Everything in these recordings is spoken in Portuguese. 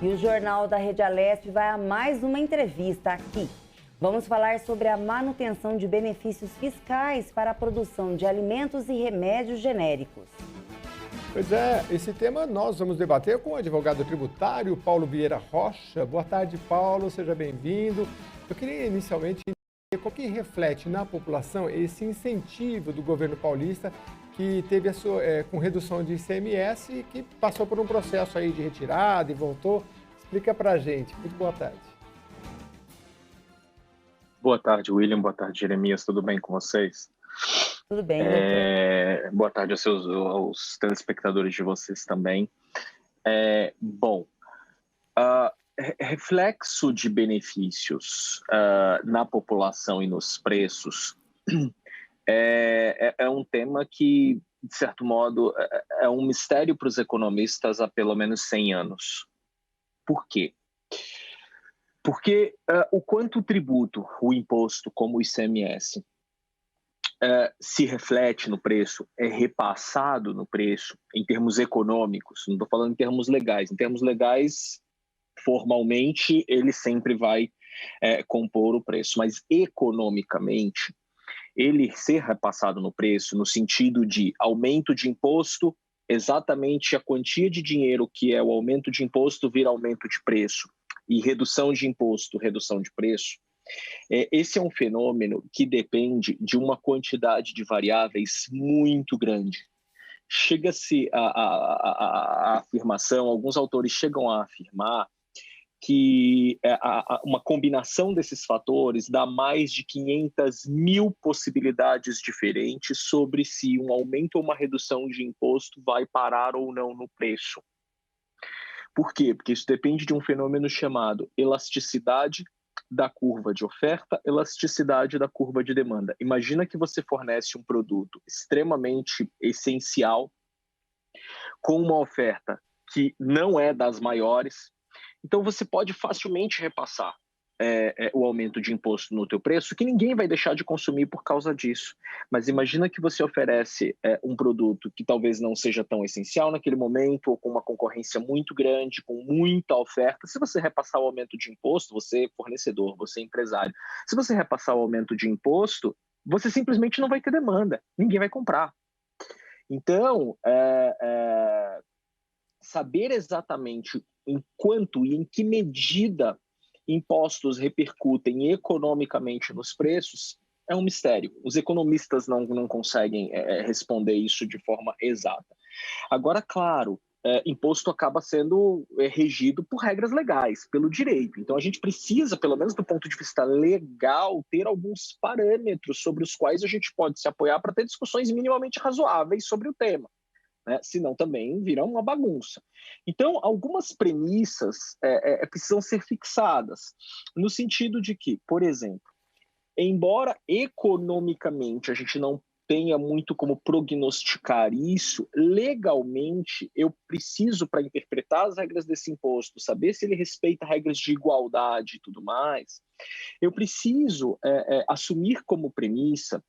E o Jornal da Rede Alesp vai a mais uma entrevista aqui. Vamos falar sobre a manutenção de benefícios fiscais para a produção de alimentos e remédios genéricos. Pois é, esse tema nós vamos debater com o advogado tributário Paulo Vieira Rocha. Boa tarde, Paulo, seja bem-vindo. Eu queria inicialmente entender como que reflete na população esse incentivo do governo paulista que teve com redução de ICMS e que passou por um processo aí de retirada e voltou. Explica pra gente. Muito boa tarde. Boa tarde, William. Boa tarde, Jeremias. Tudo bem com vocês? Tudo bem, doutor. Boa tarde aos telespectadores de vocês também. Reflexo de benefícios na população e nos preços é um tema que, de certo modo, é um mistério para os economistas há pelo menos 100 anos. Por quê? Porque o quanto o tributo, o imposto, como o ICMS, se reflete no preço, é repassado no preço, em termos econômicos, não estou falando em termos legais. Em termos legais, formalmente, ele sempre vai compor o preço, mas economicamente, ele ser repassado no preço, no sentido de aumento de imposto, exatamente a quantia de dinheiro que é o aumento de imposto vira aumento de preço, e redução de imposto, redução de preço, esse é um fenômeno que depende de uma quantidade de variáveis muito grande. Chega-se a afirmação, alguns autores chegam a afirmar que uma combinação desses fatores dá mais de 500 mil possibilidades diferentes sobre se um aumento ou uma redução de imposto vai parar ou não no preço. Por quê? Porque isso depende de um fenômeno chamado elasticidade da curva de oferta, elasticidade da curva de demanda. Imagina que você fornece um produto extremamente essencial com uma oferta que não é das maiores, então você pode facilmente repassar o aumento de imposto no teu preço, que ninguém vai deixar de consumir por causa disso. Mas imagina que você oferece um produto que talvez não seja tão essencial naquele momento, ou com uma concorrência muito grande, com muita oferta. Se você repassar o aumento de imposto, você é fornecedor, você é empresário. Se você repassar o aumento de imposto, você simplesmente não vai ter demanda, ninguém vai comprar. Então, saber exatamente em quanto e em que medida impostos repercutem economicamente nos preços é um mistério. Os economistas não conseguem responder isso de forma exata. Agora, claro, imposto acaba sendo regido por regras legais, pelo direito. Então, a gente precisa, pelo menos do ponto de vista legal, ter alguns parâmetros sobre os quais a gente pode se apoiar para ter discussões minimamente razoáveis sobre o tema. Senão também vira uma bagunça. Então, algumas premissas precisam ser fixadas, no sentido de que, por exemplo, embora economicamente a gente não tenha muito como prognosticar isso, legalmente eu preciso, para interpretar as regras desse imposto, saber se ele respeita regras de igualdade e tudo mais, eu preciso assumir como premissa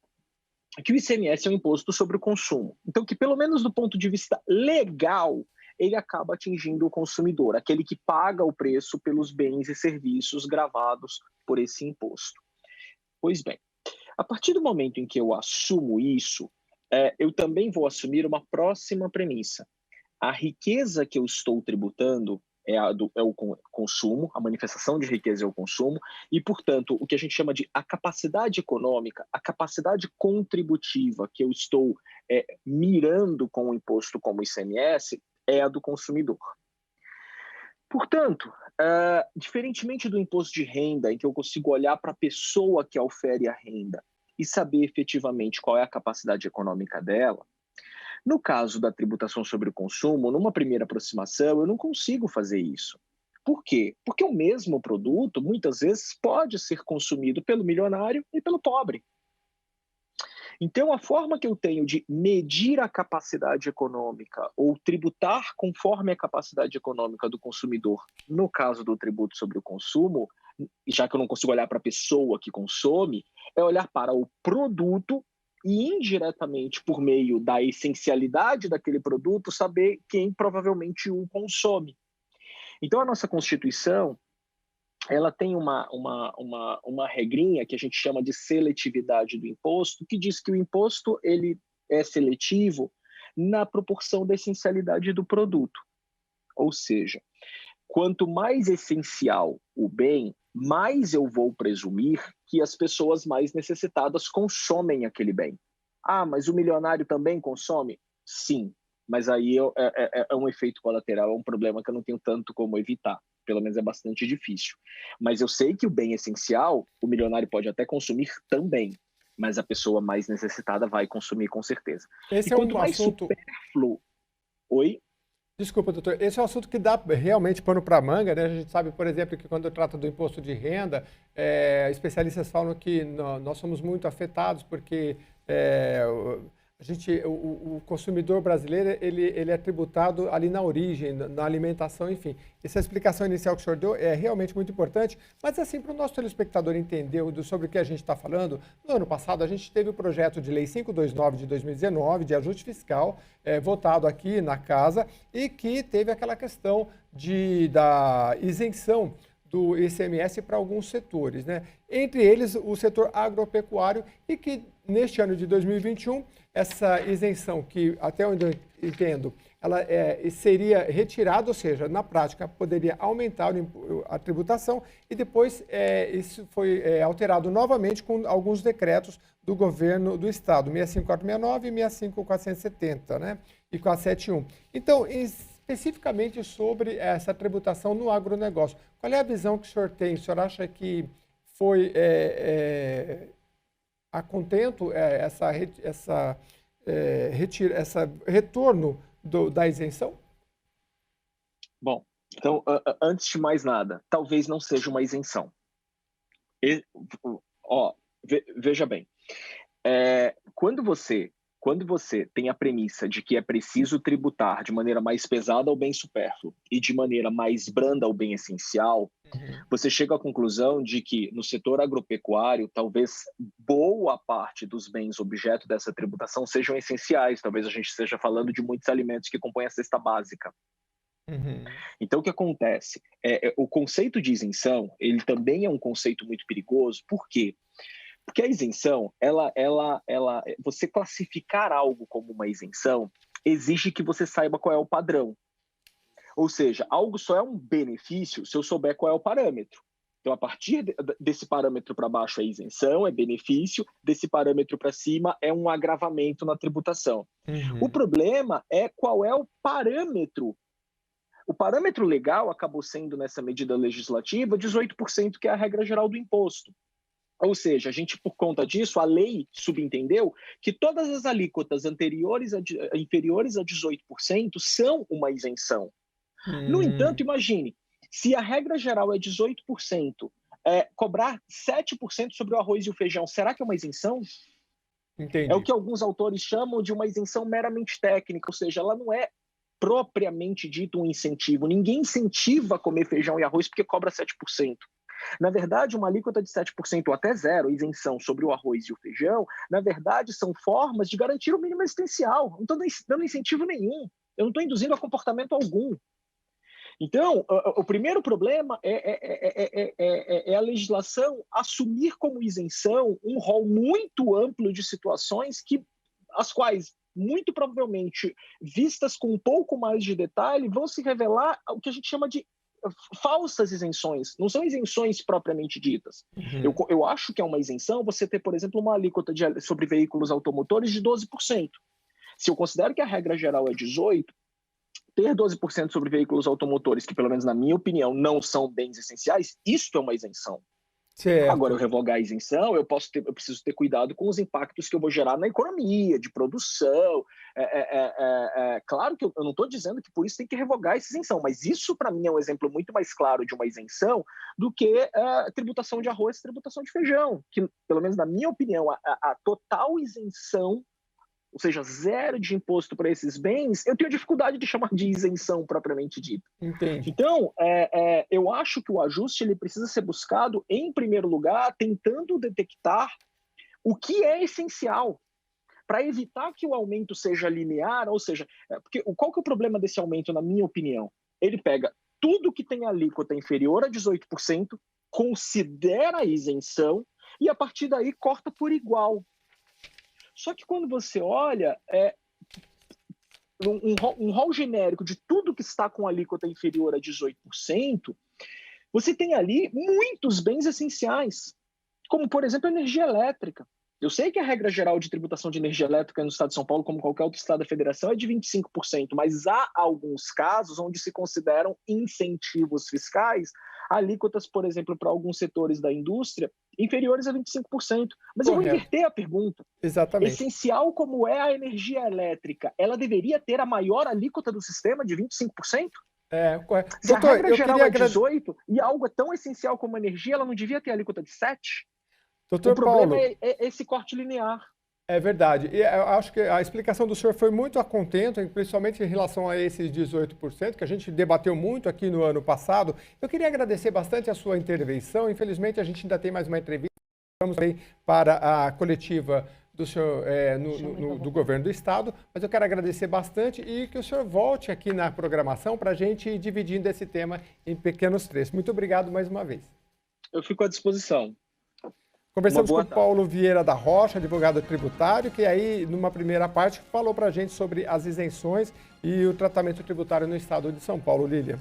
que o ICMS é um imposto sobre o consumo. Então, que pelo menos do ponto de vista legal, ele acaba atingindo o consumidor, aquele que paga o preço pelos bens e serviços gravados por esse imposto. Pois bem, a partir do momento em que eu assumo isso, eu também vou assumir uma próxima premissa. A riqueza que eu estou tributando é o consumo, a manifestação de riqueza é o consumo, e, portanto, o que a gente chama de a capacidade econômica, a capacidade contributiva que eu estou mirando com o imposto como o ICMS, é a do consumidor. Portanto, diferentemente do imposto de renda, em que eu consigo olhar para a pessoa que ofere a renda e saber efetivamente qual é a capacidade econômica dela, no caso da tributação sobre o consumo, numa primeira aproximação, eu não consigo fazer isso. Por quê? Porque o mesmo produto, muitas vezes, pode ser consumido pelo milionário e pelo pobre. Então, a forma que eu tenho de medir a capacidade econômica ou tributar conforme a capacidade econômica do consumidor, no caso do tributo sobre o consumo, já que eu não consigo olhar para a pessoa que consome, é olhar para o produto e, indiretamente, por meio da essencialidade daquele produto, saber quem provavelmente o consome. Então, a nossa Constituição, ela tem uma regrinha que a gente chama de seletividade do imposto, que diz que o imposto ele é seletivo na proporção da essencialidade do produto. Ou seja, quanto mais essencial o bem, mais eu vou presumir que as pessoas mais necessitadas consomem aquele bem. Ah, mas o milionário também consome? Sim, mas aí é um efeito colateral, é um problema que eu não tenho tanto como evitar. Pelo menos é bastante difícil. Mas eu sei que o bem essencial, o milionário pode até consumir também, mas a pessoa mais necessitada vai consumir com certeza. Esse E é quanto um mais assunto... supérfluo... Oi? Desculpa, doutor. Esse é um assunto que dá realmente pano para manga, né? A gente sabe, por exemplo, que quando trata do imposto de renda, especialistas falam que nós somos muito afetados porque o consumidor brasileiro ele é tributado ali na origem, na alimentação, enfim. Essa explicação inicial que o senhor deu é realmente muito importante, mas assim, para o nosso telespectador entender sobre o que a gente está falando, no ano passado a gente teve o projeto de lei 529 de 2019, de ajuste fiscal, votado aqui na casa, e que teve aquela questão da isenção do ICMS para alguns setores, né? Entre eles o setor agropecuário, e que neste ano de 2021 essa isenção, que até onde eu entendo, ela seria retirada, ou seja, na prática poderia aumentar a tributação, e depois isso foi alterado novamente com alguns decretos do governo do estado, 65469 e 65470, né? E 471. Então, especificamente sobre essa tributação no agronegócio, qual é a visão que o senhor tem? O senhor acha que foi a contento esse retorno da isenção? Bom, então, antes de mais nada, talvez não seja uma isenção. Veja bem, quando você tem a premissa de que é preciso tributar de maneira mais pesada ao bem supérfluo e de maneira mais branda ao bem essencial, você chega à conclusão de que no setor agropecuário, talvez boa parte dos bens objeto dessa tributação sejam essenciais. Talvez a gente esteja falando de muitos alimentos que compõem a cesta básica. Então, o que acontece? O conceito de isenção, ele também é um conceito muito perigoso. Por quê? Porque a isenção, você classificar algo como uma isenção exige que você saiba qual é o padrão. Ou seja, algo só é um benefício se eu souber qual é o parâmetro. Então, a partir desse parâmetro para baixo é isenção, é benefício, desse parâmetro para cima é um agravamento na tributação. O problema é qual é o parâmetro. O parâmetro legal acabou sendo, nessa medida legislativa, 18%, que é a regra geral do imposto. Ou seja, a gente, por conta disso, a lei subentendeu que todas as alíquotas inferiores a 18% são uma isenção. No entanto, imagine, se a regra geral é 18%, cobrar 7% sobre o arroz e o feijão, será que é uma isenção? Entendi. É o que alguns autores chamam de uma isenção meramente técnica, ou seja, ela não é propriamente dito um incentivo. Ninguém incentiva a comer feijão e arroz porque cobra 7%. Na verdade, uma alíquota de 7% ou até zero, isenção sobre o arroz e o feijão, na verdade, são formas de garantir o mínimo existencial. Não estou dando incentivo nenhum. Eu não estou induzindo a comportamento algum. Então, o primeiro problema é a legislação assumir como isenção um rol muito amplo de situações as quais, muito provavelmente, vistas com um pouco mais de detalhe, vão se revelar o que a gente chama de falsas isenções, não são isenções propriamente ditas. Eu acho que é uma isenção você ter, por exemplo, uma alíquota sobre veículos automotores de 12%. Se eu considero que a regra geral é 18%, ter 12% sobre veículos automotores, que pelo menos na minha opinião não são bens essenciais, isto é uma isenção. Certo. Agora, eu revogar a isenção, eu preciso ter cuidado com os impactos que eu vou gerar na economia, de produção. Claro que eu não estou dizendo que por isso tem que revogar essa isenção, mas isso, para mim, é um exemplo muito mais claro de uma isenção do que a tributação de arroz e tributação de feijão, que, pelo menos na minha opinião, a total isenção, ou seja, zero de imposto para esses bens, eu tenho dificuldade de chamar de isenção propriamente dita. Entendi. Então, eu acho que o ajuste ele precisa ser buscado, em primeiro lugar, tentando detectar o que é essencial, para evitar que o aumento seja linear, ou seja, qual que é o problema desse aumento, na minha opinião? Ele pega tudo que tem alíquota inferior a 18%, considera a isenção e, a partir daí, corta por igual. Só que quando você olha um rol genérico de tudo que está com alíquota inferior a 18%, você tem ali muitos bens essenciais, como, por exemplo, a energia elétrica. Eu sei que a regra geral de tributação de energia elétrica no estado de São Paulo, como qualquer outro estado da federação, é de 25%, mas há alguns casos onde se consideram incentivos fiscais, alíquotas, por exemplo, para alguns setores da indústria, inferiores a 25%. Mas eu vou inverter a pergunta. Exatamente. Essencial como é a energia elétrica, ela deveria ter a maior alíquota do sistema de 25%? Correto. Se Doutor, a regra geral é 18% e algo é tão essencial como a energia, ela não devia ter alíquota de 7%? Doutor o problema Paulo, é esse corte linear. É verdade. E eu acho que a explicação do senhor foi muito a contento, principalmente em relação a esses 18%, que a gente debateu muito aqui no ano passado. Eu queria agradecer bastante a sua intervenção. Infelizmente, a gente ainda tem mais uma entrevista. Vamos também para a coletiva do senhor do governo do estado, mas eu quero agradecer bastante e que o senhor volte aqui na programação para a gente ir dividindo esse tema em pequenos trechos. Muito obrigado mais uma vez. Eu fico à disposição. Conversamos com o Paulo Vieira da Rocha, advogado tributário, que aí, numa primeira parte, falou para a gente sobre as isenções e o tratamento tributário no estado de São Paulo, Lília.